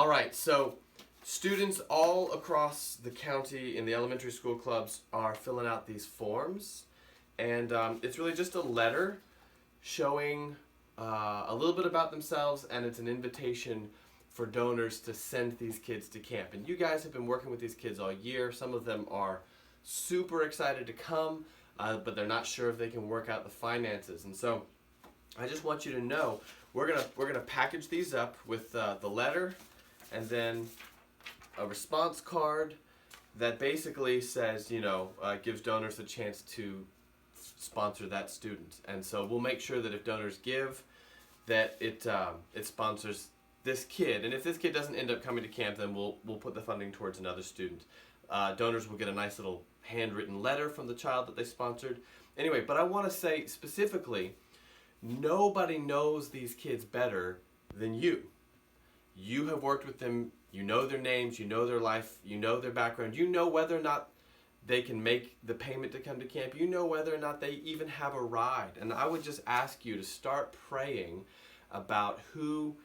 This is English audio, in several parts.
All right, so students all across the county in the elementary school clubs are filling out these forms, and it's really just a letter showing a little bit about themselves, and it's an invitation for donors to send these kids to camp. And you guys have been working with these kids all year. Some of them are super excited to come, but they're not sure if they can work out the finances. And so I just want you to know we're gonna package these up with the letter and then a response card that basically says, gives donors a chance to sponsor that student. And so we'll make sure that if donors give, that it sponsors this kid. And if this kid doesn't end up coming to camp, then we'll put the funding towards another student. Donors will get a nice little handwritten letter from the child that they sponsored. Anyway, but I want to say specifically, nobody knows these kids better than you. You have worked with them, you know their names, you know their life, you know their background, you know whether or not they can make the payment to come to camp, you know whether or not they even have a ride. And I would just ask you to start praying about who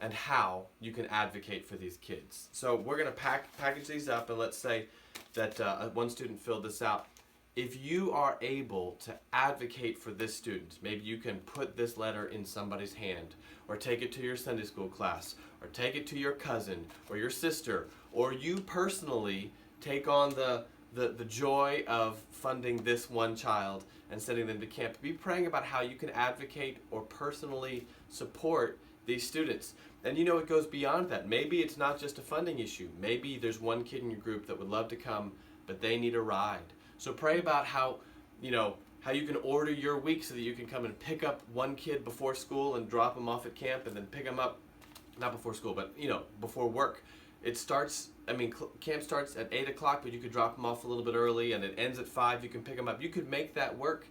and how you can advocate for these kids. So we're going to package these up, and let's say that one student filled this out. If you are able to advocate for this student, maybe you can put this letter in somebody's hand, or take it to your Sunday school class, or take it to your cousin or your sister, or you personally take on the joy of funding this one child and sending them to camp. Be praying about how you can advocate or personally support these students. And it goes beyond that. Maybe it's not just a funding issue. Maybe there's one kid in your group that would love to come, but they need a ride. So pray about how you can order your week so that you can come and pick up one kid before school and drop them off at camp, and then pick them up, not before school, but before work. Camp starts at 8 o'clock, but you could drop them off a little bit early, and it ends at 5. You can pick them up. You could make that work.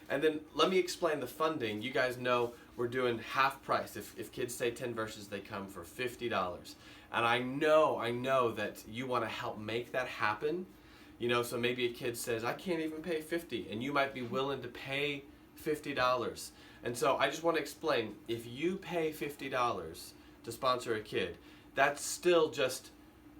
And then let me explain the funding. You guys know we're doing half price. If kids say 10 verses, they come for $50. And I know that you want to help make that happen. So maybe a kid says, I can't even pay $50, and you might be willing to pay $50. And so I just want to explain, if you pay $50 to sponsor a kid, that's still just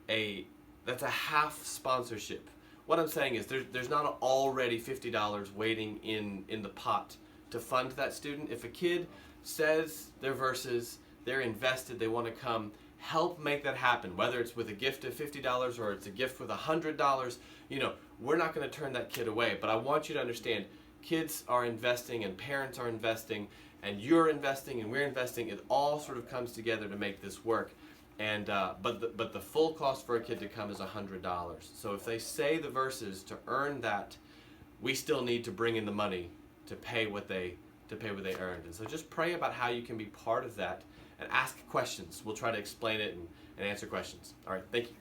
that's a half sponsorship. What I'm saying is there's not already $50 waiting in the pot to fund that student. If a kid says their verses, they're invested, they want to come, help make that happen, whether it's with a gift of $50 or it's a gift with $100. We're not going to turn that kid away, but I want you to understand, kids are investing and parents are investing and you're investing and we're investing. It all sort of comes together to make this work. And but the full cost for a kid to come is $100. So if they say the verses to earn that, we still need to bring in the money to pay what they earned. And so just pray about how you can be part of that and ask questions. We'll try to explain it and answer questions. All right, thank you.